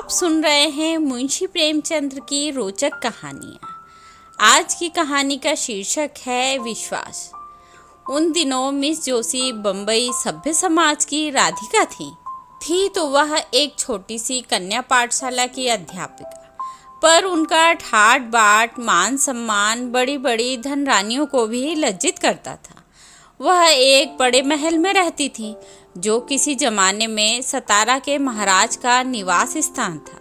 आप सुन रहे हैं मुंशी प्रेमचंद की रोचक कहानियाँ। आज की कहानी का शीर्षक है विश्वास। उन दिनों मिस जोशी बम्बई सभ्य समाज की राधिका थी तो वह एक छोटी सी कन्या पाठशाला की अध्यापिका। पर उनका ठाट बाट मान सम्मान बड़ी बड़ी धनरानियों को भी लज्जित करता था। वह एक बड़े महल में रहती थी जो किसी जमाने में सतारा के महाराज का निवास स्थान था।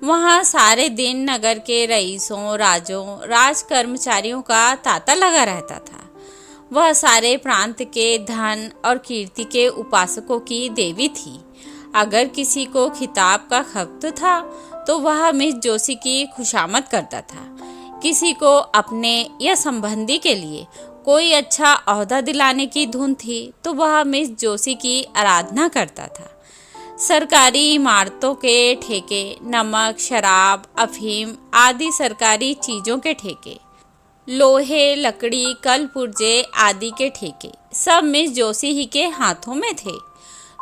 वहाँ सारे दिन नगर के रईसों राजों राज कर्मचारियों का तांता लगा रहता था। वह सारे प्रांत के धन और कीर्ति के उपासकों की देवी थी। अगर किसी को खिताब का खप्त था तो वह मिस जोशी की खुशामद करता था। किसी को अपने या संबंधी के लिए कोई अच्छा ओहदा दिलाने की धुन थी तो वह मिस जोशी की आराधना करता था। सरकारी इमारतों के ठेके, नमक, शराब, अफीम आदि सरकारी चीज़ों के ठेके, लोहे, लकड़ी, कल पुर्जे आदि के ठेके सब मिस जोशी ही के हाथों में थे।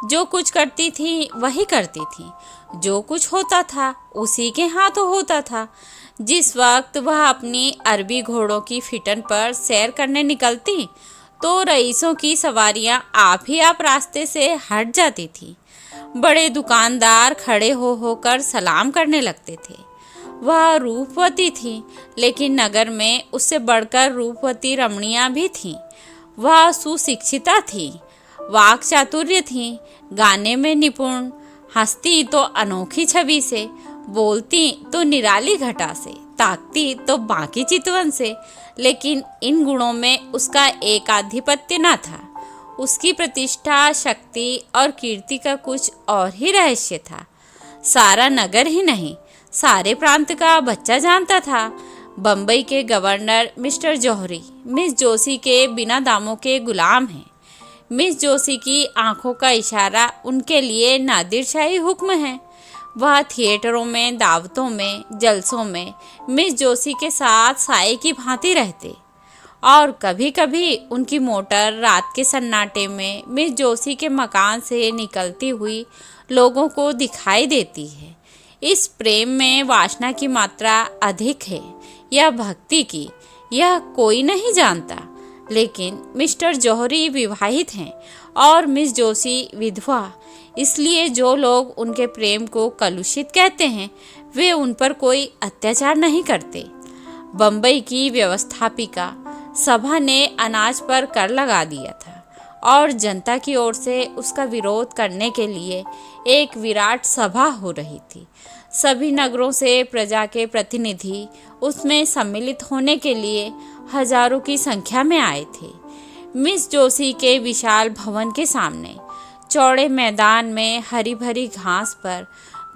जो कुछ करती थी वही करती थी, जो कुछ होता था उसी के हाथों होता था। जिस वक्त वह अपनी अरबी घोड़ों की फिटन पर सैर करने निकलती तो रईसों की सवारियां आप ही आप रास्ते से हट जाती थी। बड़े दुकानदार खड़े हो होकर सलाम करने लगते थे। वह रूपवती थी, लेकिन नगर में उससे बढ़कर रूपवती रमणियां भी थीं। वह सुशिक्षिता थी, वाक चातुर्य थी, गाने में निपुण, हंसती तो अनोखी छवि से, बोलती तो निराली घटा से, ताकती तो बाकी चितवन से। लेकिन इन गुणों में उसका एकाधिपत्य न था। उसकी प्रतिष्ठा, शक्ति और कीर्ति का कुछ और ही रहस्य था। सारा नगर ही नहीं, सारे प्रांत का बच्चा जानता था। बम्बई के गवर्नर मिस्टर जौहरी मिस जोशी के बिना दामों के गुलाम हैं। मिस जोशी की आंखों का इशारा उनके लिए नादिरशाही हुक्म है। वह थिएटरों में, दावतों में, जलसों में मिस जोशी के साथ साए की भांति रहते और कभी कभी उनकी मोटर रात के सन्नाटे में मिस जोशी के मकान से निकलती हुई लोगों को दिखाई देती है। इस प्रेम में वासना की मात्रा अधिक है या भक्ति की, यह कोई नहीं जानता। लेकिन मिस्टर जौहरी विवाहित हैं और मिस जोशी विधवा, इसलिए जो लोग उनके प्रेम को कलुषित कहते हैं वे उन पर कोई अत्याचार नहीं करते। बम्बई की व्यवस्थापिका सभा ने अनाज पर कर लगा दिया था और जनता की ओर से उसका विरोध करने के लिए एक विराट सभा हो रही थी। सभी नगरों से प्रजा के प्रतिनिधि उसमें सम्मिलित होने के लिए हजारों की संख्या में आए थे। मिस जोशी के विशाल भवन के सामने चौड़े मैदान में हरी भरी घास पर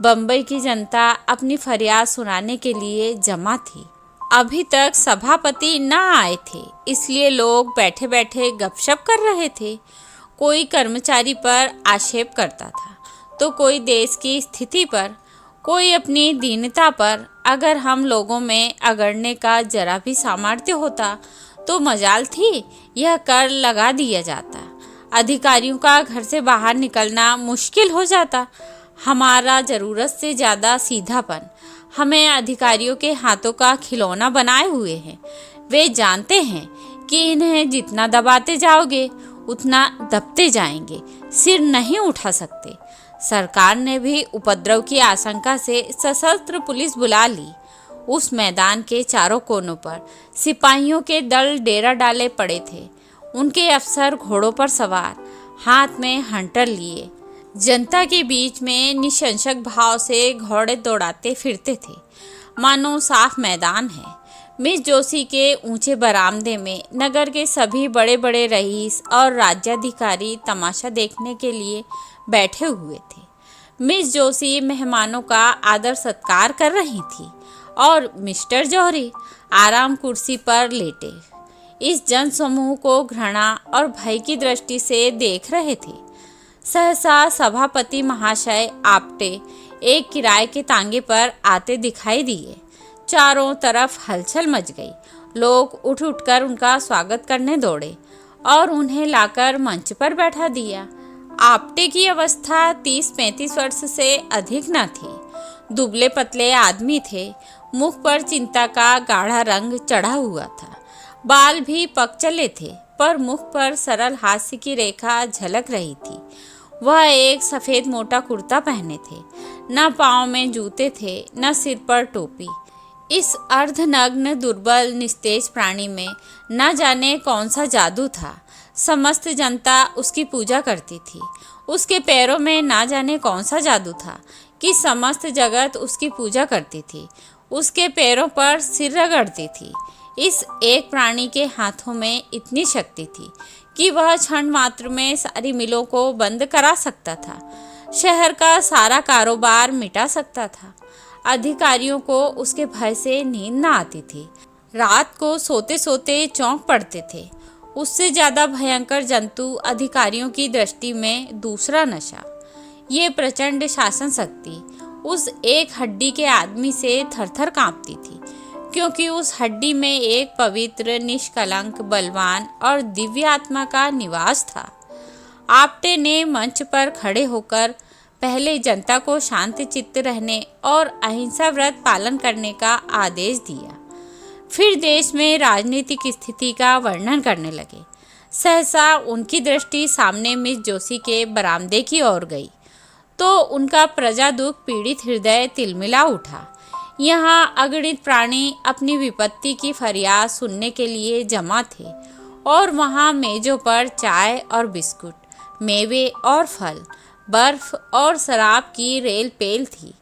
बम्बई की जनता अपनी फरियाद सुनाने के लिए जमा थी। अभी तक सभापति न आए थे, इसलिए लोग बैठे बैठे गपशप कर रहे थे। कोई कर्मचारी पर आक्षेप करता था तो कोई देश की स्थिति पर, कोई अपनी दीनता पर। अगर हम लोगों में अगड़ने का जरा भी सामर्थ्य होता तो मजाल थी यह कर लगा दिया जाता। अधिकारियों का घर से बाहर निकलना मुश्किल हो जाता। हमारा ज़रूरत से ज़्यादा सीधापन हमें अधिकारियों के हाथों का खिलौना बनाए हुए हैं। वे जानते हैं कि इन्हें जितना दबाते जाओगे उतना दबते जाएंगे, सिर नहीं उठा सकते। सरकार ने भी उपद्रव की आशंका से सशस्त्र पुलिस बुला ली। उस मैदान के चारों कोनों पर सिपाहियों के दल डेरा डाले पड़े थे। उनके अफसर घोड़ों पर सवार, हाथ में हंटर लिए, जनता के बीच में निशंसक भाव से घोड़े दौड़ाते फिरते थे, मानो साफ मैदान है। मिस जोशी के ऊंचे बरामदे में नगर के सभी बड़े बड़े रईस और राज्याधिकारी तमाशा देखने के लिए बैठे हुए थे। मिस जोशी मेहमानों का आदर सत्कार कर रही थी और मिस्टर जौहरी आराम कुर्सी पर लेटे इस जन समूह को घृणा और भय की दृष्टि से देख रहे थे। सहसा सभापति महाशय आपटे एक किराए के तांगे पर आते दिखाई दिए। चारों तरफ हलचल मच गई। लोग उठ उठकर उनका स्वागत करने दौड़े और उन्हें लाकर मंच पर बैठा दिया। आपटे की अवस्था 30-35 वर्ष से अधिक न थी। दुबले पतले आदमी थे। मुख पर चिंता का गाढ़ा रंग चढ़ा हुआ था। बाल भी पक चले थे, पर मुख पर सरल हास्य की रेखा झलक रही थी। वह एक सफ़ेद मोटा कुर्ता पहने थे। न पाँव में जूते थे, न सिर पर टोपी। इस अर्धनग्न दुर्बल निस्तेज प्राणी में न जाने कौन सा जादू था। समस्त जनता उसकी पूजा करती थी। उसके पैरों में न जाने कौन सा जादू था कि समस्त जगत उसकी पूजा करती थी। उसके पैरों पर सिर रगड़ती थी। इस एक प्राणी के हाथों में इतनी शक्ति थी कि वह क्षण मात्र में सारी मिलों को बंद करा सकता था। शहर का सारा कारोबार मिटा सकता था। अधिकारियों को उसके भय से नींद न आती थी। रात को सोते सोते चौंक पड़ते थे। उससे ज़्यादा भयंकर जंतु अधिकारियों की दृष्टि में दूसरा नशा, ये प्रचंड शासन शक्ति उस एक हड्डी के आदमी से थरथर कांपती थी, क्योंकि उस हड्डी में एक पवित्र, निष्कलंक, बलवान और दिव्य आत्मा का निवास था। आप्टे ने मंच पर खड़े होकर पहले जनता को शांत चित्त रहने और अहिंसा व्रत पालन करने का आदेश दिया। फिर देश में राजनीतिक स्थिति का वर्णन करने लगे। सहसा उनकी दृष्टि सामने मिस जोशी के बरामदे की ओर गई तो उनका प्रजा दुख पीड़ित हृदय तिलमिला उठा। यहाँ अगणित प्राणी अपनी विपत्ति की फरियाद सुनने के लिए जमा थे और वहाँ मेजों पर चाय और बिस्कुट, मेवे और फल, बर्फ और शराब की रेल पेल थी।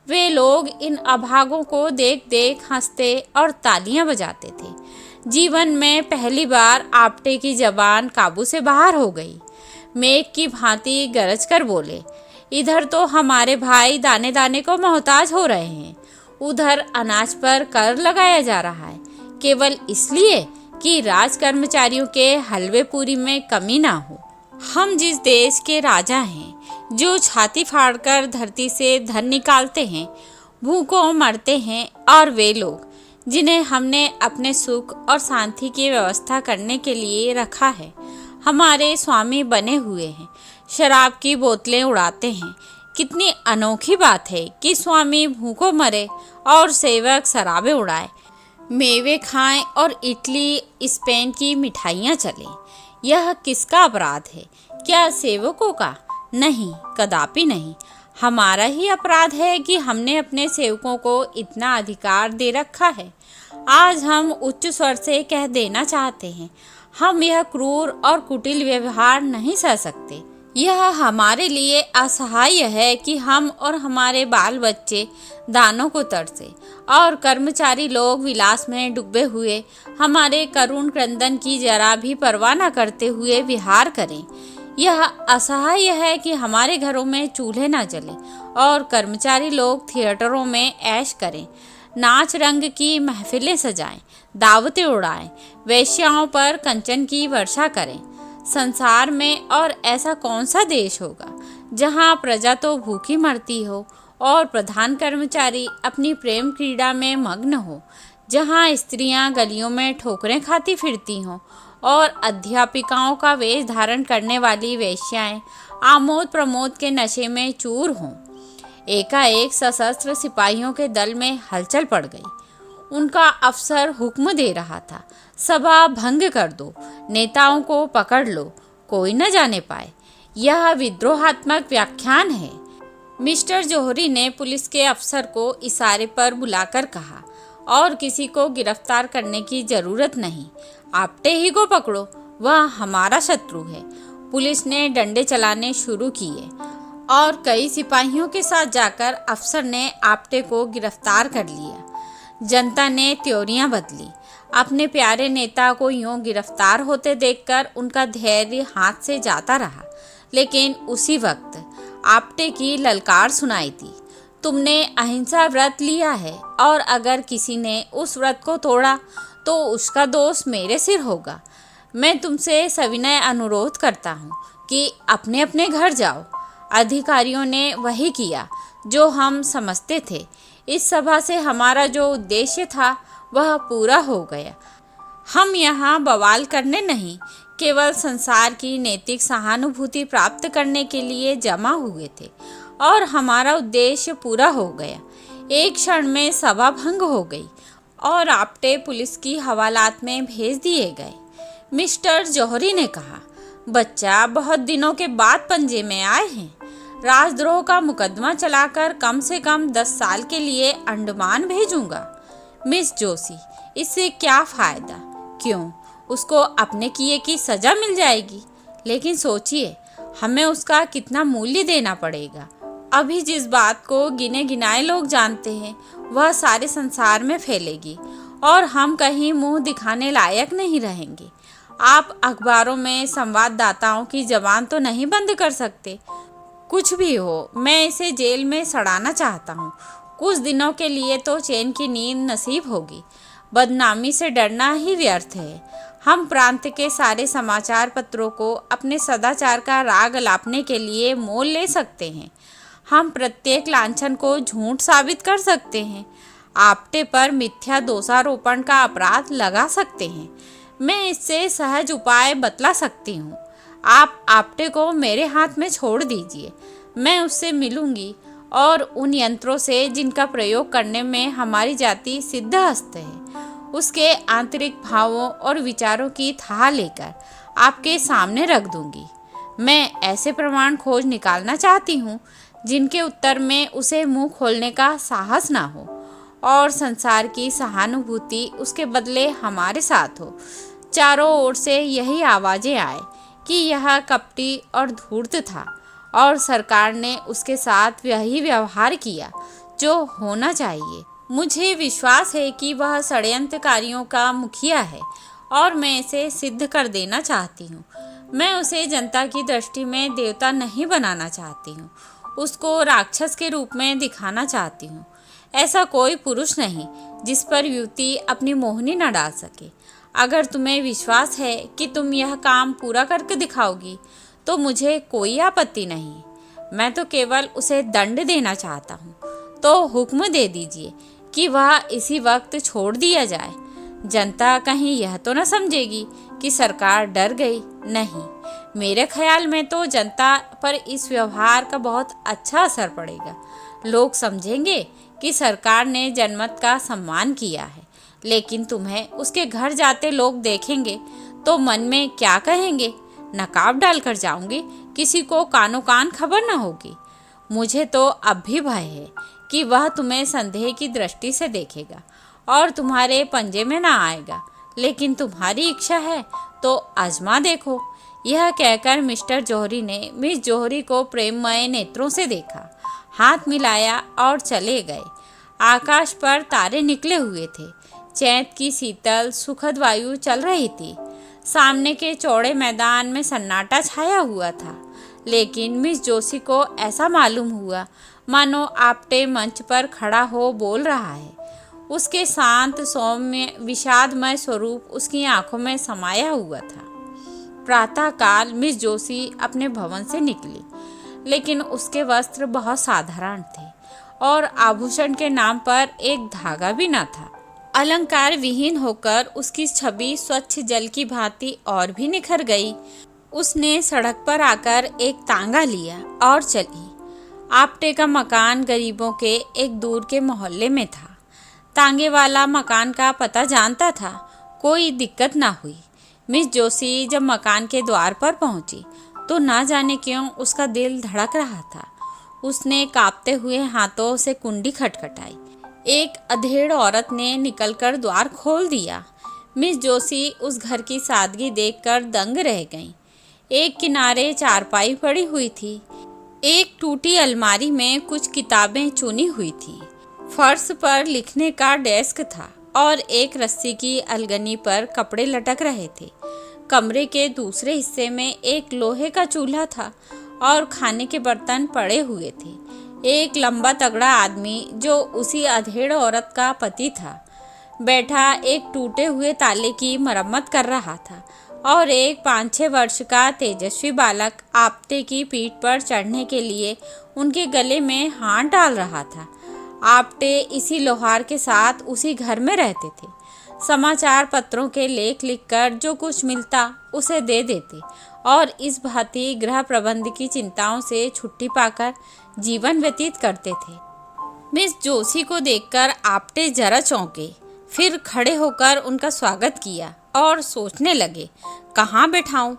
वे लोग इन अभागों को देख देख हंसते और तालियां बजाते थे। जीवन में पहली बार आप्टे की जबान काबू से बाहर हो गई। मेघ की भांति गरज कर बोले, इधर तो हमारे भाई दाने दाने को मोहताज हो रहे हैं, उधर अनाज पर कर लगाया जा रहा है, केवल इसलिए कि राज कर्मचारियों के हलवे पूरी में कमी ना हो। हम जिस देश के राजा हैं, जो छाती फाड़कर धरती से धन निकालते हैं, भूखों मरते हैं, और वे लोग जिन्हें हमने अपने सुख और शांति की व्यवस्था करने के लिए रखा है, हमारे स्वामी बने हुए हैं, शराब की बोतलें उड़ाते हैं। कितनी अनोखी बात है कि स्वामी भूखों मरे और सेवक शराबें उड़ाए, मेवे खाएं और इटली स्पेन की मिठाइयाँ चलें। यह किसका अपराध है? क्या सेवकों का? नहीं, कदापि नहीं। हमारा ही अपराध है कि हमने अपने सेवकों को इतना अधिकार दे रखा है। आज हम उच्च स्वर से कह देना चाहते हैं, हम यह क्रूर और कुटिल व्यवहार नहीं सह सकते। यह हमारे लिए असहाय है कि हम और हमारे बाल बच्चे दानों को तरसे और कर्मचारी लोग विलास में डूबे हुए हमारे करुण क्रंदन की जरा भी परवाह न करते हुए विहार करें। यह असहाय है कि हमारे घरों में चूल्हे न जले और कर्मचारी लोग थिएटरों में ऐश करें, नाच रंग की महफिलें सजाएं, दावतें उड़ाएं, वेश्याओं पर कंचन की वर्षा करें। संसार में और ऐसा कौन सा देश होगा जहां प्रजा तो भूखी मरती हो और प्रधान कर्मचारी अपनी प्रेम क्रीड़ा में मग्न हो, जहां स्त्रियां गलियों में ठोकरें खाती फिरती हों और अध्यापिकाओं का वेश धारण करने वाली वेश्याएं आमोद प्रमोद के नशे में चूर हों। एकाएक सशस्त्र सिपाहियों के दल में हलचल पड़ गई। उनका अफसर हुक्म दे रहा था, सभा भंग कर दो, नेताओं को पकड़ लो, कोई न जाने पाए। यह विद्रोहात्मक व्याख्यान है। मिस्टर जौहरी ने पुलिस के अफसर को इशारे पर बुलाकर कहा, और किसी को गिरफ्तार करने की जरूरत नहीं, आप्टे ही को पकड़ो, वह हमारा शत्रु है। पुलिस ने डंडे चलाने शुरू किए और कई सिपाहियों के साथ जाकर अफसर ने आप्टे को गिरफ्तार कर लिया। जनता ने त्योरियां बदली। अपने प्यारे नेता को यूं गिरफ्तार होते देखकर उनका धैर्य हाथ से जाता रहा। लेकिन उसी वक्त आप्टे की ललकार सुनाई दी, तुमने अहिंसा व्रत लिया है और अगर किसी ने उस व्रत को तोड़ा तो उसका दोष मेरे सिर होगा। मैं तुमसे सविनय अनुरोध करता हूँ कि अपने अपने घर जाओ। अधिकारियों ने वही किया जो हम समझते थे। इस सभा से हमारा जो उद्देश्य था वह पूरा हो गया। हम यहाँ बवाल करने नहीं, केवल संसार की नैतिक सहानुभूति प्राप्त करने के लिए जमा हुए थे और हमारा उद्देश्य पूरा हो गया। एक क्षण में सभा भंग हो गई और आपटे पुलिस की हवालात में भेज दिए गए। मिस्टर जौहरी ने कहा, बच्चा बहुत दिनों के बाद पंजे में आए हैं। राजद्रोह का मुकदमा चलाकर कम से कम 10 साल के लिए अंडमान भेजूंगा। मिस जोशी, इससे क्या फायदा? क्यों, उसको अपने किए की सजा मिल जाएगी, लेकिन सोचिए हमें उसका कितना मूल्य देना पड़ेगा। अभी जिस बात को गिने गिनाए लोग जानते हैं वह सारे संसार में फैलेगी और हम कहीं मुंह दिखाने लायक नहीं रहेंगे। आप अखबारों में संवाददाताओं की जबान तो नहीं बंद कर सकते। कुछ भी हो, मैं इसे जेल में सड़ाना चाहता हूँ। कुछ दिनों के लिए तो चैन की नींद नसीब होगी। बदनामी से डरना ही व्यर्थ है। हम प्रांत के सारे समाचार पत्रों को अपने सदाचार का राग अलापने के लिए मोल ले सकते हैं। हम प्रत्येक लांछन को झूठ साबित कर सकते हैं। आपटे पर मिथ्या दोषारोपण का अपराध लगा सकते हैं। मैं इससे सहज उपाय बतला सकती हूँ। आप आपटे को मेरे हाथ में छोड़ दीजिए। मैं उससे मिलूंगी और उन यंत्रों से जिनका प्रयोग करने में हमारी जाति सिद्धहस्त है, उसके आंतरिक भावों और विचारों की थाह लेकर आपके सामने रख दूंगी। मैं ऐसे प्रमाण खोज निकालना चाहती हूँ जिनके उत्तर में उसे मुंह खोलने का साहस ना हो और संसार की सहानुभूति उसके बदले हमारे साथ हो। चारों ओर से यही आवाज़ें आए कि यह कपटी और धूर्त था और सरकार ने उसके साथ वही व्यवहार किया जो होना चाहिए। मुझे विश्वास है कि वह षड्यंत्रकारियों का मुखिया है और मैं इसे सिद्ध कर देना चाहती हूँ। मैं उसे जनता की दृष्टि में देवता नहीं बनाना चाहती हूँ, उसको राक्षस के रूप में दिखाना चाहती हूँ। ऐसा कोई पुरुष नहीं जिस पर युवती अपनी मोहनी न डाल सके। अगर तुम्हें विश्वास है कि तुम यह काम पूरा करके दिखाओगी तो मुझे कोई आपत्ति नहीं। मैं तो केवल उसे दंड देना चाहता हूँ, तो हुक्म दे दीजिए कि वह इसी वक्त छोड़ दिया जाए। जनता कहीं यह तो न समझेगी कि सरकार डर गई। नहीं, मेरे ख्याल में तो जनता पर इस व्यवहार का बहुत अच्छा असर पड़ेगा। लोग समझेंगे कि सरकार ने जनमत का सम्मान किया है। लेकिन तुम्हें उसके घर जाते लोग देखेंगे तो मन में क्या कहेंगे? नकाब डालकर जाऊंगी, किसी को कानो कान खबर न होगी। मुझे तो अब भी भय है कि वह तुम्हें संदेह की दृष्टि से देखेगा और तुम्हारे पंजे में ना आएगा। लेकिन तुम्हारी इच्छा है तो आजमा देखो। यह कहकर मिस्टर जौहरी ने मिस जौहरी को प्रेममय नेत्रों से देखा, हाथ मिलाया और चले गए। आकाश पर तारे निकले हुए थे। चैत की शीतल सुखद वायु चल रही थी। सामने के चौड़े मैदान में सन्नाटा छाया हुआ था, लेकिन मिस जोशी को ऐसा मालूम हुआ मानो आपटे मंच पर खड़ा हो बोल रहा है। उसके शांत सौम्य विषादमय स्वरूप उसकी आंखों में समाया हुआ था। प्रातःकाल मिस जोशी अपने भवन से निकली, लेकिन उसके वस्त्र बहुत साधारण थे और आभूषण के नाम पर एक धागा भी न था। अलंकार विहीन होकर उसकी छवि स्वच्छ जल की भांति और भी निखर गई। उसने सड़क पर आकर एक तांगा लिया और चली। आपटे का मकान गरीबों के एक दूर के मोहल्ले में था। तांगे वाला मकान का पता जानता था, कोई दिक्कत ना हुई। मिस जोशी जब मकान के द्वार पर पहुंची तो ना जाने क्यों उसका दिल धड़क रहा था। उसने कांपते हुए हाथों से कुंडी खटखटाई। एक अधेड़ औरत ने निकलकर द्वार खोल दिया। मिस जोशी उस घर की सादगी देखकर दंग रह गईं। एक किनारे चारपाई पड़ी हुई थी, एक टूटी अलमारी में कुछ किताबें चुनी हुई थी। फर्श पर लिखने का डेस्क था और एक रस्सी की अलगनी पर कपड़े लटक रहे थे। कमरे के दूसरे हिस्से में एक लोहे का चूल्हा था और खाने के बर्तन पड़े हुए थे। एक लंबा तगड़ा आदमी जो उसी अधेड़ औरत का पति था, बैठा एक टूटे हुए ताले की मरम्मत कर रहा था और एक 5-6 वर्ष का तेजस्वी बालक आपटे की पीठ पर चढ़ने के लिए उनके गले में हाथ डाल रहा था। आपटे इसी लोहार के साथ उसी घर में रहते थे। समाचार पत्रों के लेख लिखकर जो कुछ मिलता उसे दे देते और इस भांति गृह प्रबंध की चिंताओं से छुट्टी पाकर जीवन व्यतीत करते थे। मिस जोशी को देखकर आपटे जरा चौंके, फिर खड़े होकर उनका स्वागत किया और सोचने लगे कहाँ बैठाऊं।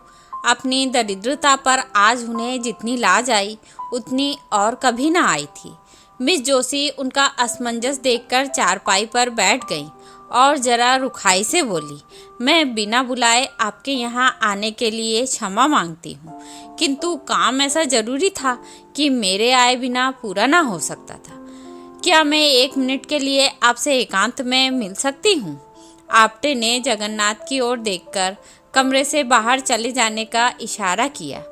अपनी दरिद्रता पर आज उन्हें जितनी लाज आई उतनी और कभी ना आई थी। मिस जोशी उनका असमंजस देखकर चारपाई पर बैठ गईं और जरा रुखाई से बोली, मैं बिना बुलाए आपके यहाँ आने के लिए क्षमा मांगती हूँ, किंतु काम ऐसा जरूरी था कि मेरे आए बिना पूरा ना हो सकता था। क्या मैं 1 मिनट के लिए आपसे एकांत में मिल सकती हूँ? आपटे ने जगन्नाथ की ओर देखकर कमरे से बाहर चले जाने का इशारा किया।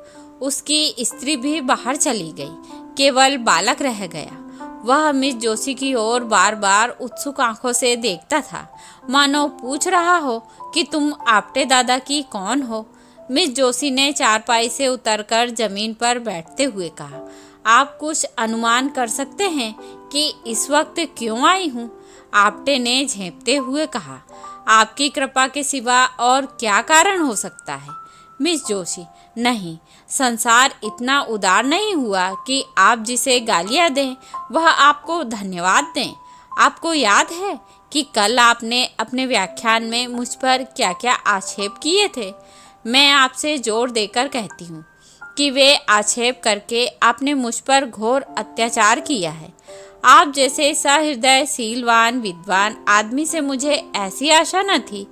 उसकी स्त्री भी बाहर चली गई, केवल बालक रह गया। वह मिस जोशी की ओर बार बार उत्सुक आंखों से देखता था, मानो पूछ रहा हो कि तुम आपटे दादा की कौन हो। मिस जोशी ने चारपाई से उतरकर जमीन पर बैठते हुए कहा, आप कुछ अनुमान कर सकते हैं कि इस वक्त क्यों आई हूँ? आपटे ने झेंपते हुए कहा, आपकी कृपा के सिवा और क्या कारण हो सकता है? मिस जोशी, नहीं, संसार इतना उदार नहीं हुआ कि आप जिसे गालियाँ दें वह आपको धन्यवाद दें। आपको याद है कि कल आपने अपने व्याख्यान में मुझ पर क्या क्या आक्षेप किए थे? मैं आपसे जोर देकर कहती हूँ कि वे आक्षेप करके आपने मुझ पर घोर अत्याचार किया है। आप जैसे सहृदय शीलवान विद्वान आदमी से मुझे ऐसी आशा न थी।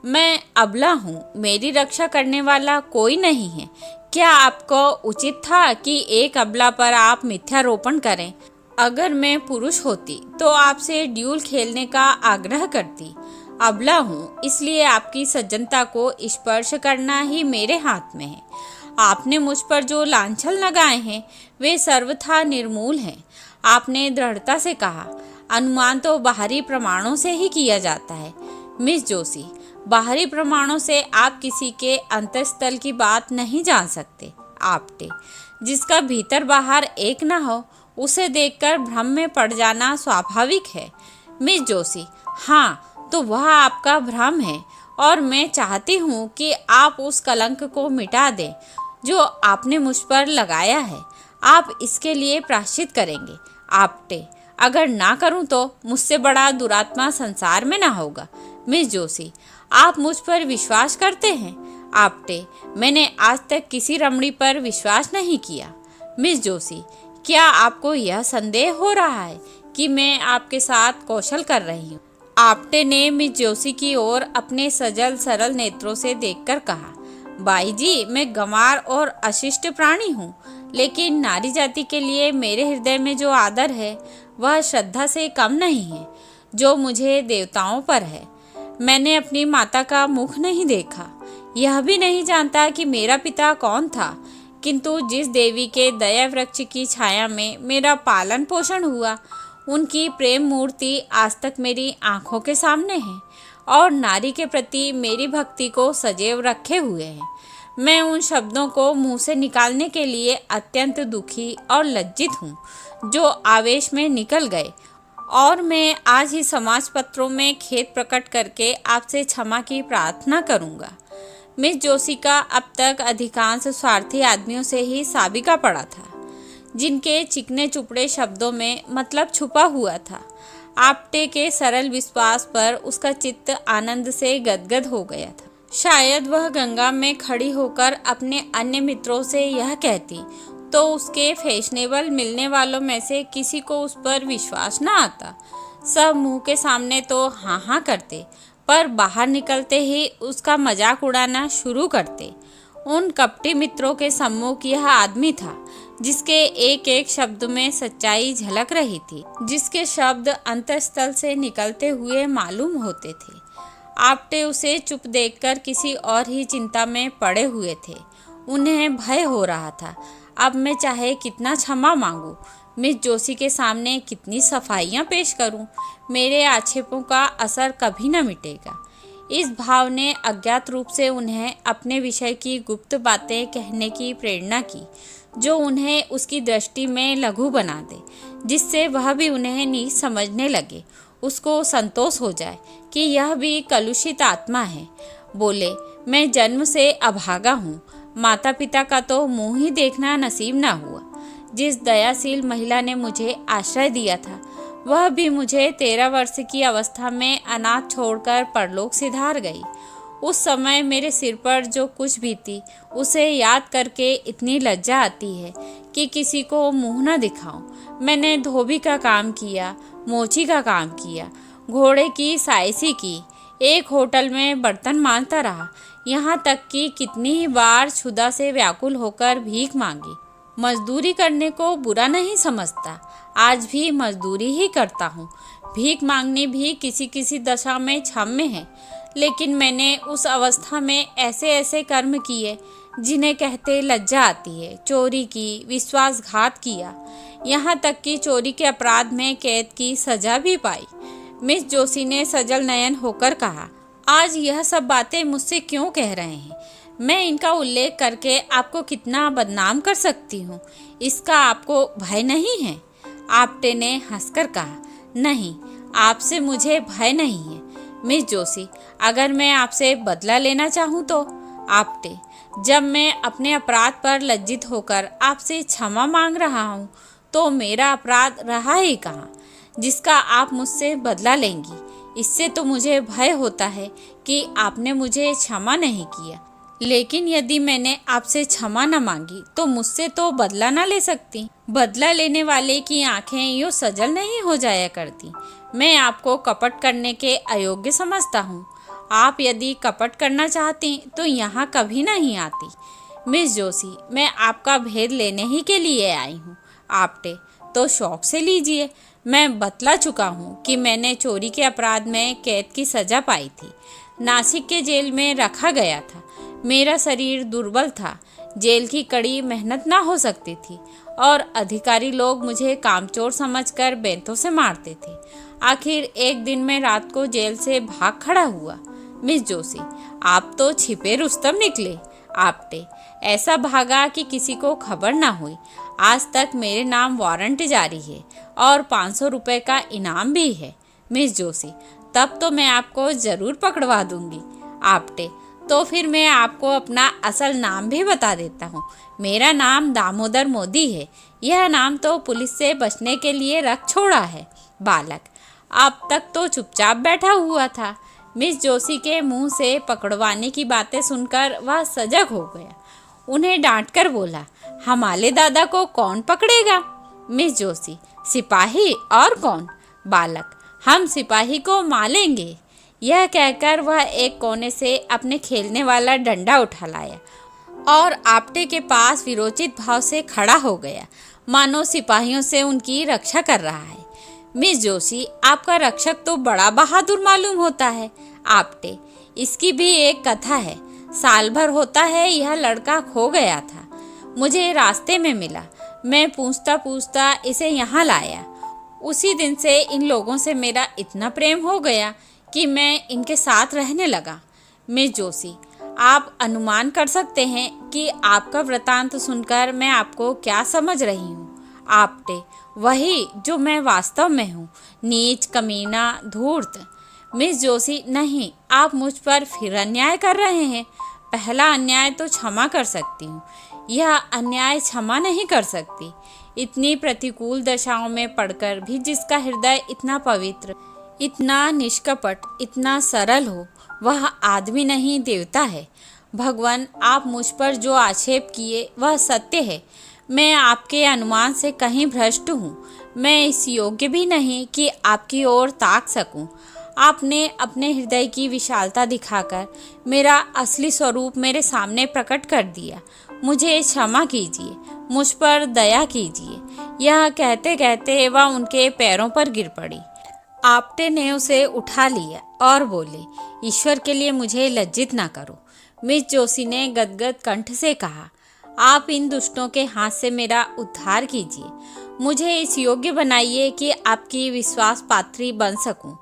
मैं अबला हूँ, मेरी रक्षा करने वाला कोई नहीं है। क्या आपको उचित था कि एक अबला पर आप मिथ्यारोपण करें? अगर मैं पुरुष होती तो आपसे ड्यूल खेलने का आग्रह करती। अबला हूँ, इसलिए आपकी सज्जनता को स्पर्श करना ही मेरे हाथ में है। आपने मुझ पर जो लांछन लगाए हैं वे सर्वथा निर्मूल हैं। आपने दृढ़ता से कहा, अनुमान तो बाहरी प्रमाणों से ही किया जाता है। मिस जोशी, बाहरी प्रमाणों से आप किसी के अंतःस्थल की बात नहीं जान सकते। आपटे, जिसका भीतर बाहर एक ना हो उसे देखकर भ्रम में पड़ जाना स्वाभाविक है। मिस जोशी, हाँ, तो वह आपका भ्रम है और मैं चाहती हूँ कि आप उस कलंक को मिटा दें जो आपने मुझ पर लगाया है। आप इसके लिए प्रायश्चित करेंगे। आपटे, अगर ना करूँ तो मुझसे बड़ा दुरात्मा संसार में ना होगा। मिस जोशी, आप मुझ पर विश्वास करते हैं? आपटे, मैंने आज तक किसी रमणी पर विश्वास नहीं किया। मिस जोशी, क्या आपको यह संदेह हो रहा है कि मैं आपके साथ कौशल कर रही हूँ? आपटे ने मिस जोशी की ओर अपने सजल सरल नेत्रों से देखकर कहा, बाई जी, मैं गंवार और अशिष्ट प्राणी हूँ, लेकिन नारी जाति के लिए मेरे हृदय में जो आदर है वह श्रद्धा से कम नहीं है जो मुझे देवताओं पर है। मैंने अपनी माता का मुख नहीं देखा, यह भी नहीं जानता कि मेरा पिता कौन था, किंतु जिस देवी के दया वृक्ष की छाया में मेरा पालन पोषण हुआ उनकी प्रेम मूर्ति आज तक मेरी आंखों के सामने है और नारी के प्रति मेरी भक्ति को सजैव रखे हुए है। मैं उन शब्दों को मुंह से निकालने के लिए अत्यंत दुखी और लज्जित हूँ जो आवेश में निकल गए, और मैं आज ही समाज पत्रों में खेद प्रकट करके आपसे क्षमा की प्रार्थना करूँगा। मिस जोशी का अब तक अधिकांश स्वार्थी आदमियों से ही साबिका पड़ा था, जिनके चिकने चुपड़े शब्दों में मतलब छुपा हुआ था। आपटे के सरल विश्वास पर उसका चित्त आनंद से गदगद हो गया था। शायद वह गंगा में खड़ी होकर अपने अन्य मित्रों से यह कहती तो उसके फैशनेबल मिलने वालों में से किसी को उस पर विश्वास न आता। सब मुंह के सामने तो हाँ हाँ करते, पर बाहर निकलते ही उसका मजाक उड़ाना शुरू करते। उन कपटी मित्रों के सम्मुख यह आदमी था जिसके एक एक शब्द में सच्चाई झलक रही थी, जिसके शब्द अंतःस्थल से निकलते हुए मालूम होते थे। आपटे उसे चुप देखकर किसी और ही चिंता में पड़े हुए थे। उन्हें भय हो रहा था, अब मैं चाहे कितना क्षमा मांगूं, मिस जोशी के सामने कितनी सफाइयां पेश करूं, मेरे आक्षेपों का असर कभी न मिटेगा। इस भाव ने अज्ञात रूप से उन्हें अपने विषय की गुप्त बातें कहने की प्रेरणा की, जो उन्हें उसकी दृष्टि में लघु बना दे, जिससे वह भी उन्हें नीच समझने लगे, उसको संतोष हो जाए कि यह भी कलुषित आत्मा है। बोले, मैं जन्म से अभागा हूँ, माता पिता का तो मुँह ही देखना नसीब ना हुआ। जिस दयाशील महिला ने मुझे आश्रय दिया था वह भी मुझे 13 वर्ष की अवस्था में अनाथ छोड़कर परलोक सिधार गई। उस समय मेरे सिर पर जो कुछ भी थी उसे याद करके इतनी लज्जा आती है कि किसी को मुंह न दिखाऊं। मैंने धोबी का काम किया, मोची का काम किया, घोड़े की साइसी की, एक होटल में बर्तन मांजता रहा, यहाँ तक कि कितनी ही बार क्षुधा से व्याकुल होकर भीख मांगी। मजदूरी करने को बुरा नहीं समझता, आज भी मजदूरी ही करता हूँ। भीख मांगनी भी किसी किसी दशा में क्षम्य है, लेकिन मैंने उस अवस्था में ऐसे ऐसे कर्म किए जिन्हें कहते लज्जा आती है। चोरी की, विश्वासघात किया, यहाँ तक कि चोरी के अपराध में कैद की सजा भी पाई। मिस जोशी ने सजल नयन होकर कहा, आज यह सब बातें मुझसे क्यों कह रहे हैं? मैं इनका उल्लेख करके आपको कितना बदनाम कर सकती हूँ, इसका आपको भय नहीं है? आप्टे ने हंसकर कहा, नहीं, आपसे मुझे भय नहीं है मिस जोशी। अगर मैं आपसे बदला लेना चाहूँ तो? आप्टे, जब मैं अपने अपराध पर लज्जित होकर आपसे क्षमा मांग रहा हूँ तो मेरा अपराध रहा ही कहाँ जिसका आप मुझसे बदला लेंगी? इससे तो मुझे भय होता है कि आपने मुझे क्षमा नहीं किया। लेकिन यदि मैंने आपसे क्षमा न मांगी तो मुझसे तो बदला न ले सकती। बदला लेने वाले की आंखें यूँ सजल नहीं हो जाया करती। मैं आपको कपट करने के अयोग्य समझता हूँ। आप यदि कपट करना चाहती तो यहाँ कभी नहीं आती। मिस जोशी, मैं आपका भेद लेने ही के लिए आई हूँ। आप्टे, तो शौक से लीजिए। मैं बतला चुका हूँ कि मैंने चोरी के अपराध में कैद की सजा पाई थी। नासिक के जेल में रखा गया था। मेरा शरीर दुर्बल था, जेल की कड़ी मेहनत ना हो सकती थी और अधिकारी लोग मुझे कामचोर समझकर बेंतों से मारते थे। आखिर एक दिन मैं रात को जेल से भाग खड़ा हुआ। मिस जोशी, आप तो छिपे रुस्तम निकले। आप्टे, ऐसा भागा कि किसी को खबर ना हुई। आज तक मेरे नाम वारंट जारी है और 500 रुपये का इनाम भी है। मिस जोशी, तब तो मैं आपको ज़रूर पकड़वा दूंगी। आप्टे, तो फिर मैं आपको अपना असल नाम भी बता देता हूँ। मेरा नाम दामोदर मोदी है। यह नाम तो पुलिस से बचने के लिए रख छोड़ा है। बालक, अब तक तो चुपचाप बैठा हुआ था। मिस जोशी के मुंह से पकड़वाने की बातें सुनकर वह सजग हो गया। उन्हें डांटकर बोला, हमारे दादा को कौन पकड़ेगा? मिस जोशी, सिपाही और कौन? बालक, हम सिपाही को मारेंगे। यह कहकर वह एक कोने से अपने खेलने वाला डंडा उठा लाया और आप्टे के पास विरोचित भाव से खड़ा हो गया, मानो सिपाहियों से उनकी रक्षा कर रहा है। मिस जोशी, आपका रक्षक तो बड़ा बहादुर मालूम होता है। आप्टे, इसकी भी एक कथा है। साल भर होता है यह लड़का खो गया था, मुझे रास्ते में मिला। मैं पूछता पूछता इसे यहाँ लाया। उसी दिन से इन लोगों से मेरा इतना प्रेम हो गया कि मैं इनके साथ रहने लगा। मिस जोशी, आप अनुमान कर सकते हैं कि आपका वृतांत सुनकर मैं आपको क्या समझ रही हूँ। आप्टे, वही जो मैं वास्तव में हूँ, नीच, कमीना, धूर्त। मिस जोशी, नहीं, आप मुझ पर फिर अन्याय कर रहे हैं। पहला अन्याय तो क्षमा कर सकती हूँ, यह अन्याय क्षमा नहीं कर सकती। इतनी प्रतिकूल दशाओं में पड़कर भी जिसका हृदय इतना पवित्र, इतना निष्कपट, इतना सरल हो, वह आदमी नहीं देवता है। भगवान, आप मुझ पर जो आक्षेप किए वह सत्य है। मैं आपके अनुमान से कहीं भ्रष्ट हूँ। मैं इस योग्य भी नहीं कि आपकी ओर ताक सकूँ। आपने अपने हृदय की विशालता दिखाकर मेरा असली स्वरूप मेरे सामने प्रकट कर दिया। मुझे क्षमा कीजिए, मुझ पर दया कीजिए। यह कहते कहते वह उनके पैरों पर गिर पड़ी। आप्टे ने उसे उठा लिया और बोले, ईश्वर के लिए मुझे लज्जित ना करो। मिस जोशी ने गदगद कंठ से कहा, आप इन दुष्टों के हाथ से मेरा उद्धार कीजिए। मुझे इस योग्य बनाइए कि आपकी विश्वास पात्री बन सकूं।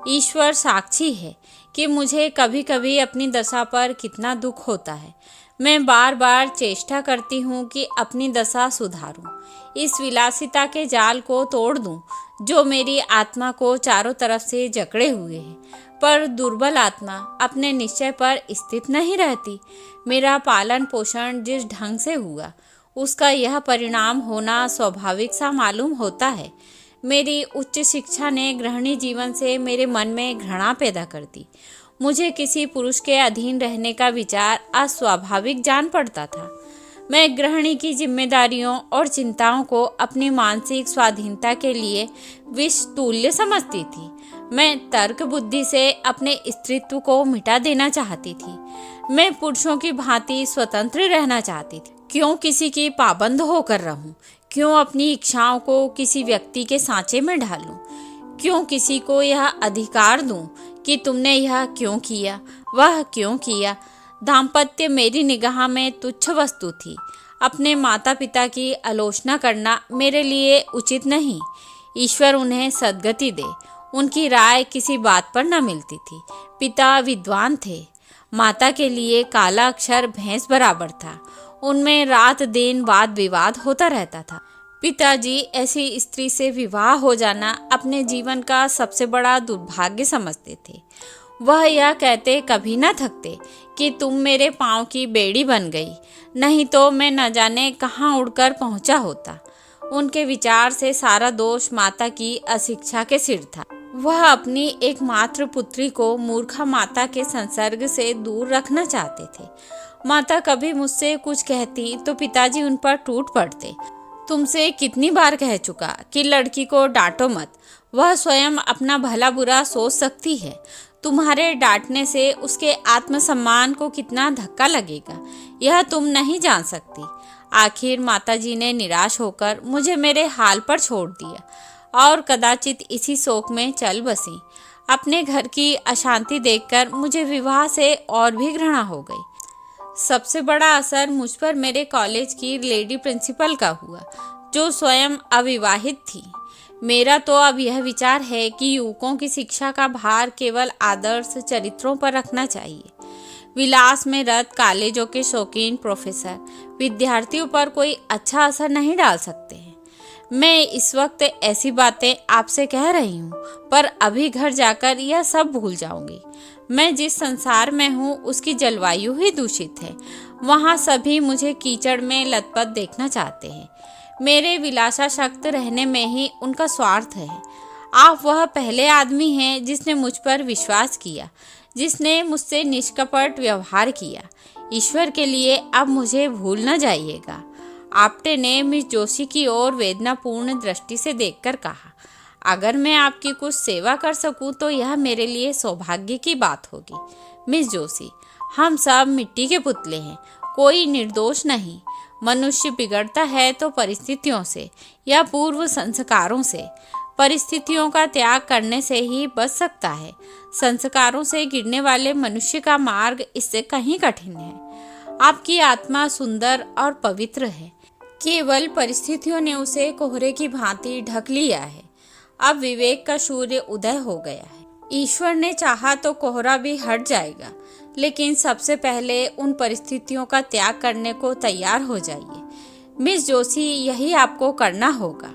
ईश्वर साक्षी है कि मुझे कभी कभी अपनी दशा पर कितना दुख होता है। मैं बार बार चेष्टा करती हूँ कि अपनी दशा सुधारूं, इस विलासिता के जाल को तोड़ दूं जो मेरी आत्मा को चारों तरफ से जकड़े हुए है। पर दुर्बल आत्मा अपने निश्चय पर स्थित नहीं रहती। मेरा पालन पोषण जिस ढंग से हुआ उसका यह परिणाम होना स्वाभाविक सा मालूम होता है। मेरी उच्च शिक्षा ने गृहिणी जीवन से मेरे मन में घृणा पैदा कर दी। मुझे किसी पुरुष के अधीन रहने का विचार अस्वाभाविक जान पड़ता था। मैं गृहिणी की जिम्मेदारियों और चिंताओं को अपनी मानसिक स्वाधीनता के लिए विष तुल्य समझती थी। मैं तर्क बुद्धि से अपने स्त्रीत्व को मिटा देना चाहती थी। मैं पुरुषों की भांति स्वतंत्र रहना चाहती थी। क्यों किसी की पाबंद होकर रहूं? क्यों अपनी इच्छाओं को किसी व्यक्ति के सांचे में ढालूं? क्यों किसी को यह अधिकार दूं कि तुमने यह क्यों किया, वह क्यों किया? दाम्पत्य मेरी निगाह में तुच्छ वस्तु थी। अपने माता पिता की आलोचना करना मेरे लिए उचित नहीं। ईश्वर उन्हें सद्गति दे। उनकी राय किसी बात पर न मिलती थी। पिता विद्वान थे। माता के लिए काला अक्षर भैंस बराबर था। उनमें रात दिन वाद विवाद होता रहता था। पिताजी ऐसी स्त्री से विवाह हो जाना अपने जीवन का सबसे बड़ा दुर्भाग्य समझते थे। वह यह कहते कभी न थकते कि तुम मेरे पाँव की बेड़ी बन गई, नहीं तो मैं न जाने कहाँ उड़कर पहुँचा होता। उनके विचार से सारा दोष माता की अशिक्षा के सिर था। वह अपनी एकमात्र पुत्री को मूर्खा माता के संसर्ग से दूर रखना चाहते थे। माता कभी मुझसे कुछ कहती तो पिताजी उन पर टूट पड़ते। तुमसे कितनी बार कह चुका कि लड़की को डांटो मत, वह स्वयं अपना भला बुरा सोच सकती है। तुम्हारे डांटने से उसके आत्मसम्मान को कितना धक्का लगेगा, यह तुम नहीं जान सकती। आखिर माताजी ने निराश होकर मुझे मेरे हाल पर छोड़ दिया और कदाचित इसी शोक में चल बसी। अपने घर की अशांति देखकर मुझे विवाह से और भी घृणा हो गई। सबसे बड़ा असर मुझ पर मेरे कॉलेज की लेडी प्रिंसिपल का हुआ, जो स्वयं अविवाहित थी। मेरा तो अब यह विचार है कि युवकों की शिक्षा का भार केवल आदर्श चरित्रों पर रखना चाहिए। विलास में रत कॉलेजों के शौकीन प्रोफेसर विद्यार्थियों पर कोई अच्छा असर नहीं डाल सकते हैं। मैं इस वक्त ऐसी बातें आपसे कह रही हूँ, पर अभी घर जाकर यह सब भूल जाऊंगी। मैं जिस संसार में हूँ उसकी जलवायु ही दूषित है। वहाँ सभी मुझे कीचड़ में लथपथ देखना चाहते हैं। मेरे विलासाशक्त रहने में ही उनका स्वार्थ है। आप वह पहले आदमी हैं जिसने मुझ पर विश्वास किया, जिसने मुझसे निष्कपट व्यवहार किया। ईश्वर के लिए अब मुझे भूल न जाइएगा। आप्टे ने मिस जोशी की ओर वेदनापूर्ण दृष्टि से देखकर कहा, अगर मैं आपकी कुछ सेवा कर सकूं तो यह मेरे लिए सौभाग्य की बात होगी। मिस जोशी, हम सब मिट्टी के पुतले हैं, कोई निर्दोष नहीं। मनुष्य बिगड़ता है तो परिस्थितियों से या पूर्व संस्कारों से। परिस्थितियों का त्याग करने से ही बच सकता है। संस्कारों से गिरने वाले मनुष्य का मार्ग इससे कहीं कठिन है। आपकी आत्मा सुंदर और पवित्र है, केवल परिस्थितियों ने उसे कोहरे की भांति ढक लिया है। अब विवेक का सूर्य उदय हो गया है। ईश्वर ने चाहा तो कोहरा भी हट जाएगा, लेकिन सबसे पहले उन परिस्थितियों का त्याग करने को तैयार हो जाइए। मिस जोशी, यही आपको करना होगा।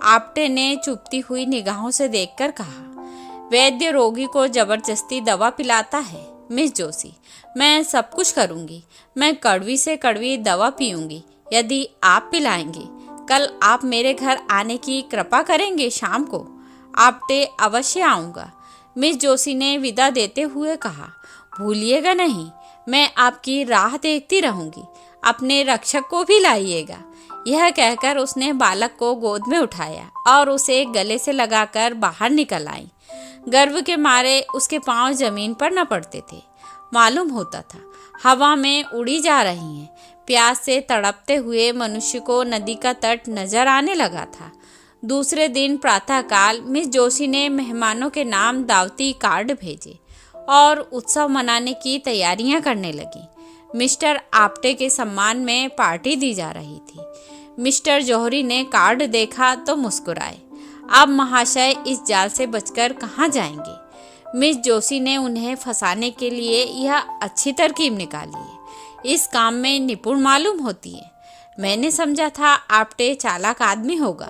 आप्टे ने चुपती हुई निगाहों से देखकर कहा, वैद्य रोगी को जबरदस्ती दवा पिलाता है। मिस जोशी, मैं सब कुछ करूंगी। मैं कड़वी से कड़वी दवा पीऊंगी यदि आप पिलाएंगे। कल आप मेरे घर आने की कृपा करेंगे शाम को? आप्टे, अवश्य आऊँगा। मिस जोशी ने विदा देते हुए कहा, भूलिएगा नहीं, मैं आपकी राह देखती रहूंगी। अपने रक्षक को भी लाइएगा। यह कहकर उसने बालक को गोद में उठाया और उसे गले से लगाकर बाहर निकल आई। गर्व के मारे उसके पांव जमीन पर न पड़ते थे। मालूम होता था हवा में उड़ी जा रही हैं। प्यास से तड़पते हुए मनुष्य को नदी का तट नजर आने लगा था। दूसरे दिन प्रातःकाल मिस जोशी ने मेहमानों के नाम दावती कार्ड भेजे और उत्सव मनाने की तैयारियां करने लगी। मिस्टर आप्टे के सम्मान में पार्टी दी जा रही थी। मिस्टर जौहरी ने कार्ड देखा तो मुस्कुराए। अब महाशय इस जाल से बचकर कहाँ जाएंगे? मिस जोशी ने उन्हें फंसाने के लिए यह अच्छी तरकीब निकाली है। इस काम में निपुण मालूम होती है। मैंने समझा था आप्टे चालाक आदमी होगा,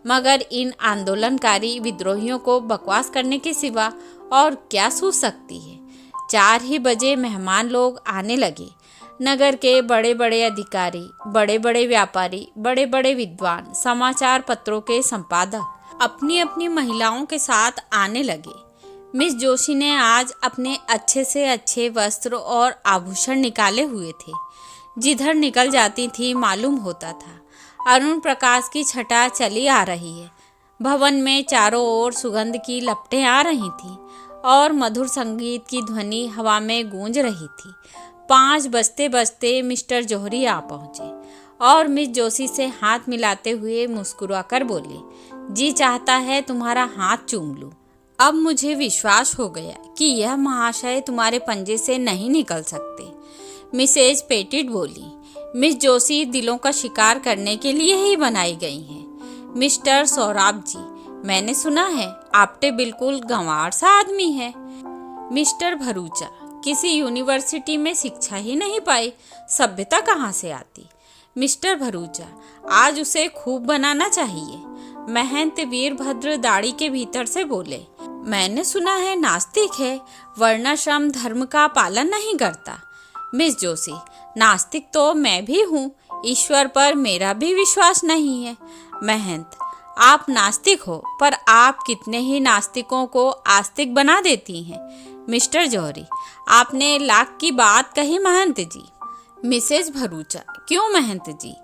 मगर इन आंदोलनकारी विद्रोहियों को बकवास करने के सिवा और क्या सूझ सकती है। 4 ही बजे मेहमान लोग आने लगे। नगर के बड़े बड़े अधिकारी, बड़े बड़े व्यापारी, बड़े बड़े विद्वान, समाचार पत्रों के संपादक, अपनी अपनी महिलाओं के साथ आने लगे। मिस जोशी ने आज अपने अच्छे से अच्छे वस्त्र और आभूषण निकाले हुए थे। जिधर निकल जाती थी मालूम होता था अरुण प्रकाश की छटा चली आ रही है। भवन में चारों ओर सुगंध की लपटें आ रही थीं और मधुर संगीत की ध्वनि हवा में गूंज रही थी। 5 बजते बजते मिस्टर जौहरी आ पहुंचे और मिस जोशी से हाथ मिलाते हुए मुस्कुराकर बोले, जी चाहता है तुम्हारा हाथ चूम लूं। अब मुझे विश्वास हो गया कि यह महाशय तुम्हारे पंजे से नहीं निकल सकते। मिसेज पेटिट बोली, मिस जोशी दिलों का शिकार करने के लिए ही बनाई गई हैं। मिस्टर सौराब जी, मैंने सुना है आपटे बिल्कुल गंवार सा आदमी है। मिस्टर भरूचा, किसी यूनिवर्सिटी में शिक्षा ही नहीं पाई, सभ्यता कहाँ से आती। मिस्टर भरूचा, आज उसे खूब बनाना चाहिए। महंत वीरभद्र दाढ़ी के भीतर से बोले, मैंने सुना है नास्तिक है, वर्णाश्रम धर्म का पालन नहीं करता। मिस जोशी, नास्तिक तो मैं भी हूँ, ईश्वर पर मेरा भी विश्वास नहीं है। महंत, आप नास्तिक हो पर आप कितने ही नास्तिकों को आस्तिक बना देती हैं। मिस्टर जौहरी, आपने लाख की बात कही महंत जी। मिसेज भरूचा, क्यों महंत जी,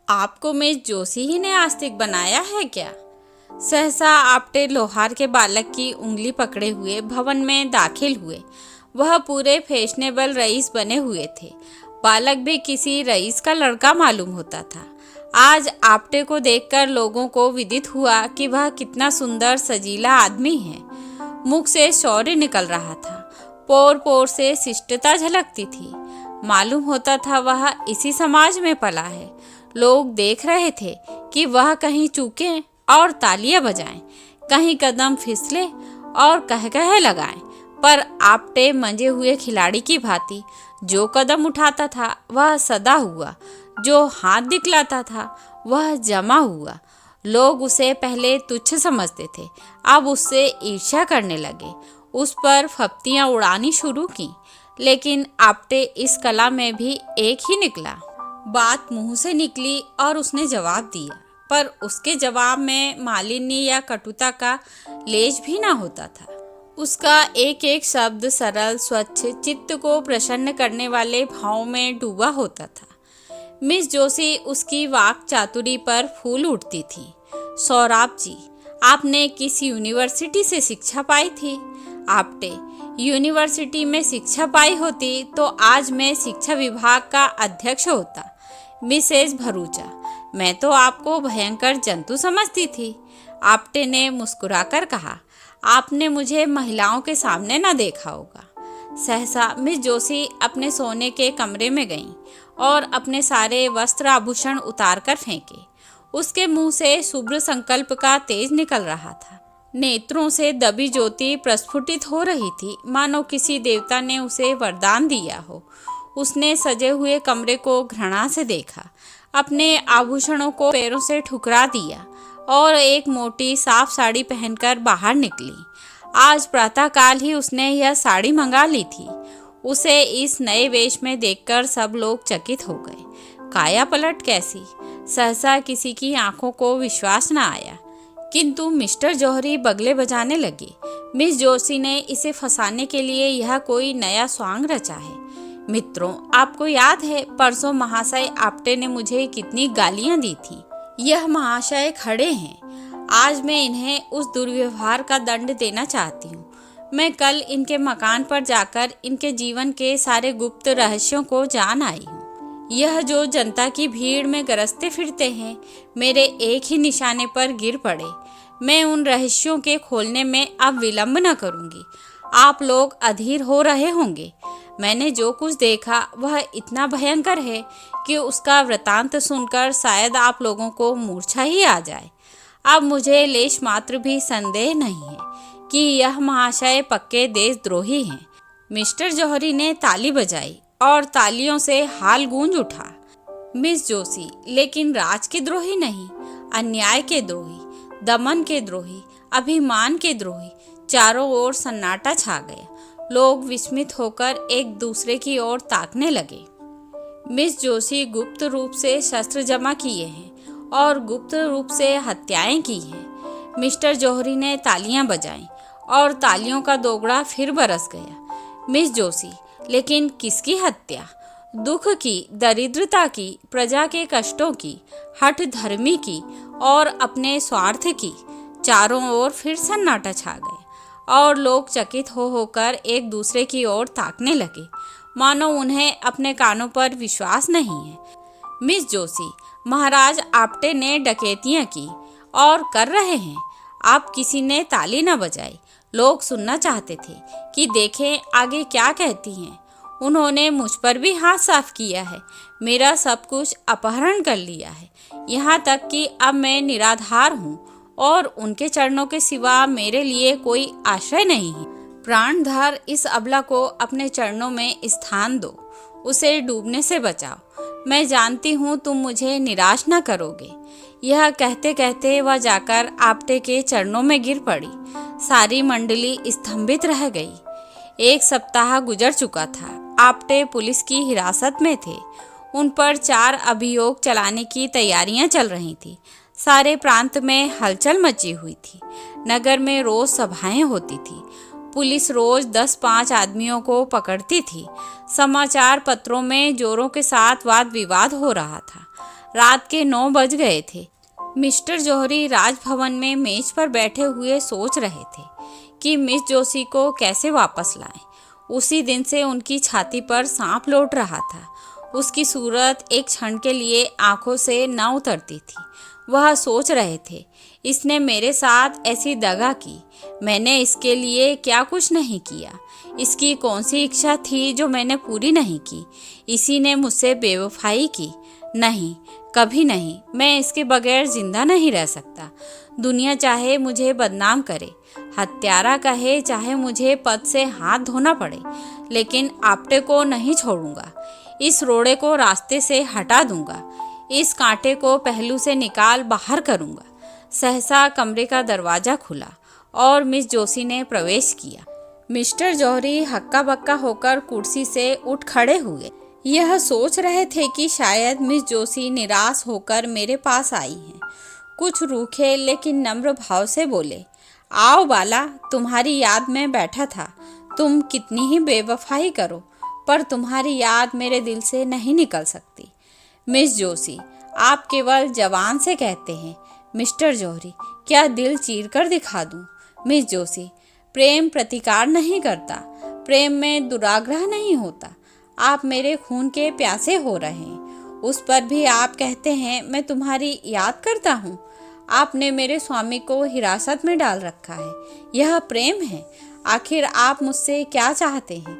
आपको मिस जोशी ही ने आस्तिक बनाया है क्या। सहसा आपटे लोहार के बालक की उंगली पकड़े हुए भवन में दाखिल हुए। वह पूरे फैशनेबल रईस बने हुए थे। बालक भी किसी रईस का लड़का मालूम होता था। आज आपटे को देखकर लोगों को विदित हुआ कि वह कितना सुंदर सजीला आदमी है। मुख से शौर्य निकल रहा था, पोर पोर से शिष्टता झलकती थी। मालूम होता था वह इसी समाज में पला है। लोग देख रहे थे कि वह कहीं चूके और तालियां बजाएं, कहीं कदम फिसले और कह लगाएं, पर आपटे मंजे हुए खिलाड़ी की भांति जो कदम उठाता था वह सदा हुआ, जो हाथ दिखलाता था वह जमा हुआ। लोग उसे पहले तुच्छ समझते थे, अब उससे ईर्ष्या करने लगे, उस पर फप्तियां उड़ानी शुरू की। लेकिन आपटे इस कला में भी एक ही निकला। बात मुंह से निकली और उसने जवाब दिया, पर उसके जवाब में मालिन्य या कटुता का लेश भी ना होता था। उसका एक एक शब्द सरल, स्वच्छ, चित्त को प्रसन्न करने वाले भाव में डूबा होता था। मिस जोशी उसकी वाक चातुरी पर फूल उठती थी। सौराब जी, आपने किस यूनिवर्सिटी से शिक्षा पाई थी। आपटे, यूनिवर्सिटी में शिक्षा पाई होती तो आज मैं शिक्षा विभाग का अध्यक्ष होता। मिसेज भरूचा, मैं तो आपको भयंकर जंतु समझती थी। आपटे ने मुस्कुराकर कहा, आपने मुझे महिलाओं के सामने न देखा होगा। सहसा मिस जोशी अपने सोने के कमरे में गईं और अपने सारे वस्त्र आभूषण उतार कर फेंके। उसके मुंह से शुभ्र संकल्प का तेज निकल रहा था। नेत्रों से दबी ज्योति प्रस्फुटित हो रही थी, मानो किसी देवता ने उसे वरदान दिया हो। उसने सजे हुए कमरे को घृणा से देखा, अपने आभूषणों को पैरों से ठुकरा दिया और एक मोटी साफ साड़ी पहनकर बाहर निकली। आज प्रातःकाल ही उसने यह साड़ी मंगा ली थी। उसे इस नए वेश में देखकर सब लोग चकित हो गए। काया पलट कैसी! सहसा किसी की आंखों को विश्वास न आया। किंतु मिस्टर जौहरी बगले बजाने लगे। मिस जोशी ने इसे फंसाने के लिए यह कोई नया स्वांग रचा है। मित्रों, आपको याद है परसों महाशय आपटे ने मुझे कितनी गालियां दी थी। यह महाशय खड़े हैं। आज मैं इन्हें उस दुर्व्यवहार का दंड देना चाहती हूँ। मैं कल इनके मकान पर जाकर इनके जीवन के सारे गुप्त रहस्यों को जान आई हूँ। यह जो जनता की भीड़ में गरजते फिरते हैं, मेरे एक ही निशाने पर गिर पड़े। मैं उन रहस्यों के खोलने में अब विलंब न करूँगी। आप लोग अधीर हो रहे होंगे। मैंने जो कुछ देखा वह इतना भयंकर है कि उसका वृतांत सुनकर शायद आप लोगों को मूर्छा ही आ जाए। अब मुझे लेश मात्र भी संदेह नहीं है कि यह महाशय पक्के देशद्रोही हैं। मिस्टर जौहरी ने ताली बजाई और तालियों से हाल गूंज उठा। मिस जोशी, लेकिन राज के द्रोही नहीं, अन्याय के द्रोही, दमन के द्रोही, अभिमान के द्रोही। चारों ओर सन्नाटा छा गया। लोग विस्मित होकर एक दूसरे की ओर ताकने लगे। मिस जोशी गुप्त रूप से शस्त्र जमा किए हैं और गुप्त रूप से हत्याएं की हैं। मिस्टर जौहरी ने तालियां बजाईं और तालियों का दोगड़ा फिर बरस गया। मिस जोशी, लेकिन किसकी हत्या? दुख की, दरिद्रता की, प्रजा के कष्टों की, हठ धर्मी की और अपने स्वार्थ की। चारों ओर फिर सन्नाटा छा गया और लोग चकित हो होकर एक दूसरे की ओर ताकने लगे, मानो उन्हें अपने कानों पर विश्वास नहीं है। मिस जोशी, महाराज आप्टे ने डकैतियां की और कर रहे हैं। आप किसी ने ताली न बजाई। लोग सुनना चाहते थे कि देखें आगे क्या कहती हैं। उन्होंने मुझ पर भी हाथ साफ किया है, मेरा सब कुछ अपहरण कर लिया है, यहाँ तक कि अब मैं निराधार हूँ और उनके चरणों के सिवा मेरे लिए कोई आश्रय नहीं है। प्राणधार इस अबला को अपने चरणों में स्थान दो, उसे डूबने से बचाओ। मैं जानती हूँ तुम मुझे निराश न करोगे। यह कहते कहते वह जाकर आप्टे के चरणों में गिर पड़ी। सारी मंडली स्तंभित रह गई। 1 सप्ताह गुजर चुका था। आप्टे पुलिस की हिरासत में थे। उन पर 4 अभियोग चलाने की तैयारियां चल रही थी। सारे प्रांत में हलचल मची हुई थी। नगर में रोज सभाएं होती थी। पुलिस रोज 10-5 आदमियों को पकड़ती थी। समाचार पत्रों में जोरों के साथ वाद विवाद हो रहा था। रात के 9 बज गए थे। मिस्टर जौहरी राजभवन में मेज पर बैठे हुए सोच रहे थे कि मिस जोशी को कैसे वापस लाएं। उसी दिन से उनकी छाती पर सांप लौट रहा था। उसकी सूरत एक क्षण के लिए आंखों से न उतरती थी। वह सोच रहे थे, इसने मेरे साथ ऐसी दगा की, मैंने इसके लिए क्या कुछ नहीं किया। इसकी कौन सी इच्छा थी जो मैंने पूरी नहीं की। इसी ने मुझसे बेवफाई की। नहीं, कभी नहीं। मैं इसके बगैर जिंदा नहीं रह सकता। दुनिया चाहे मुझे बदनाम करे, हत्यारा कहे, चाहे मुझे पद से हाथ धोना पड़े, लेकिन आप्टे को नहीं छोड़ूंगा। इस रोड़े को रास्ते से हटा दूंगा। इस कांटे को पहलू से निकाल बाहर करूंगा। सहसा कमरे का दरवाजा खुला और मिस जोशी ने प्रवेश किया। मिस्टर जौहरी हक्का बक्का होकर कुर्सी से उठ खड़े हुए। यह सोच रहे थे कि शायद मिस जोशी निराश होकर मेरे पास आई हैं। कुछ रूखे लेकिन नम्र भाव से बोले, आओ बाला, तुम्हारी याद में बैठा था। तुम कितनी ही बेवफाई करो, पर तुम्हारी याद मेरे दिल से नहीं निकल सकती। मिस जोशी, आप केवल जबान से कहते हैं। मिस्टर जौहरी, क्या दिल चीर कर दिखा दूं? मिस जोशी, प्रेम प्रतिकार नहीं करता। प्रेम में दुराग्रह नहीं होता। आप मेरे खून के प्यासे हो रहे हैं। उस पर भी आप कहते हैं मैं तुम्हारी याद करता हूँ। आपने मेरे स्वामी को हिरासत में डाल रखा है। यह प्रेम है? आखिर आप मुझसे क्या चाहते हैं?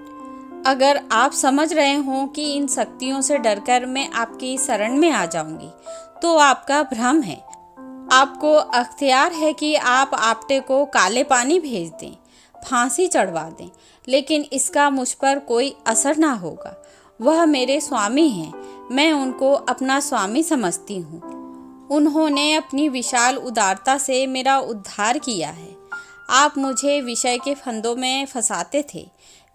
अगर आप समझ रहे हो कि इन शक्तियों से डरकर मैं आपकी शरण में आ जाऊंगी, तो आपका भ्रम है। आपको अख्तियार है कि आप आप्टे को काले पानी भेज दें, फांसी चढ़वा दें, लेकिन इसका मुझ पर कोई असर ना होगा। वह मेरे स्वामी हैं। मैं उनको अपना स्वामी समझती हूँ। उन्होंने अपनी विशाल उदारता से मेरा उद्धार किया है। आप मुझे विषय के फंदों में फंसाते थे,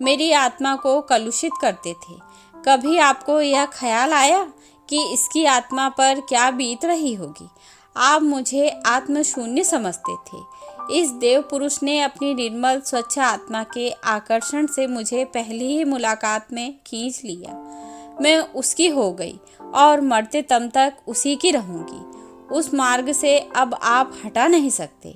मेरी आत्मा को कलुषित करते थे। कभी आपको यह ख्याल आया कि इसकी आत्मा पर क्या बीत रही होगी? आप मुझे आत्मशून्य समझते थे। इस देव पुरुष ने अपनी निर्मल स्वच्छ आत्मा के आकर्षण से मुझे पहली ही मुलाकात में खींच लिया। मैं उसकी हो गई और मरते दम तक उसी की रहूंगी। उस मार्ग से अब आप हटा नहीं सकते।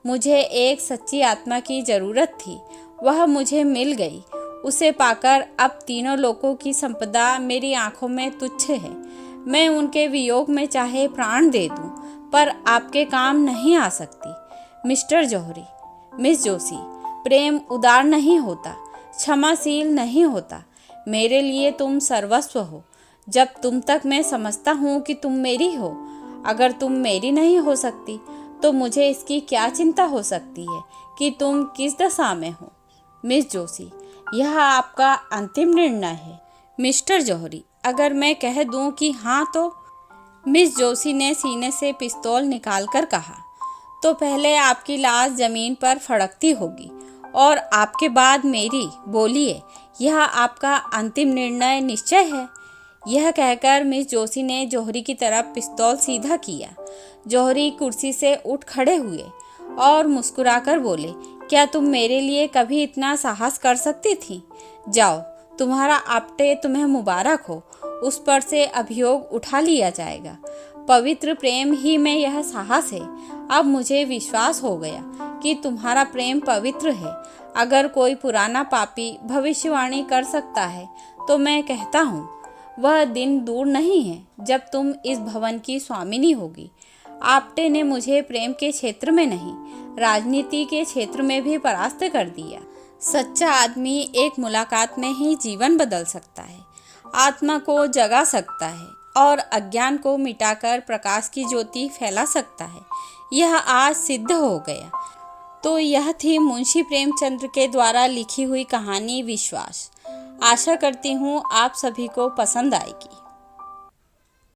मुझे एक सच्ची आत्मा की ज़रूरत थी, वह मुझे मिल गई। उसे पाकर अब तीनों लोकों की संपदा मेरी आंखों में तुच्छ है। मैं उनके वियोग में चाहे प्राण दे दूं, पर आपके काम नहीं आ सकती। मिस्टर जौहरी, मिस जोशी, प्रेम उदार नहीं होता, क्षमाशील नहीं होता। मेरे लिए तुम सर्वस्व हो। जब तुम तक मैं समझता हूँ कि तुम मेरी हो। अगर तुम मेरी नहीं हो सकती, तो मुझे इसकी क्या चिंता हो सकती है कि तुम किस दशा में हो। मिस जोशी, यह आपका अंतिम निर्णय है। मिस्टर जौहरी, अगर मैं कह दूं कि हाँ तो? मिस जोशी ने सीने से पिस्तौल निकालकर कहा, तो पहले आपकी लाश जमीन पर फड़कती होगी और आपके बाद मेरी। बोलिए, यह आपका अंतिम निर्णय निश्चय है? यह कहकर मिस जोशी ने जौहरी की तरफ पिस्तौल सीधा किया। जौहरी कुर्सी से उठ खड़े हुए और मुस्कुराकर बोले, क्या तुम मेरे लिए कभी इतना साहस कर सकती थी? जाओ, तुम्हारा आपटे तुम्हें मुबारक हो, उस पर से अभियोग उठा लिया जाएगा। पवित्र प्रेम ही में यह साहस है। अब मुझे विश्वास हो गया कि तुम्हारा प्रेम पवित्र है। अगर कोई पुराना पापी भविष्यवाणी कर सकता है तो मैं कहता हूँ वह दिन दूर नहीं है जब तुम इस भवन की स्वामिनी होगी। आपटे ने मुझे प्रेम के क्षेत्र में नहीं, राजनीति के क्षेत्र में भी परास्त कर दिया। सच्चा आदमी एक मुलाकात में ही जीवन बदल सकता है, आत्मा को जगा सकता है और अज्ञान को मिटाकर प्रकाश की ज्योति फैला सकता है। यह आज सिद्ध हो गया। तो यह थी मुंशी प्रेमचंद्र के द्वारा लिखी हुई कहानी विश्वास। आशा करती हूँ आप सभी को पसंद आएगी।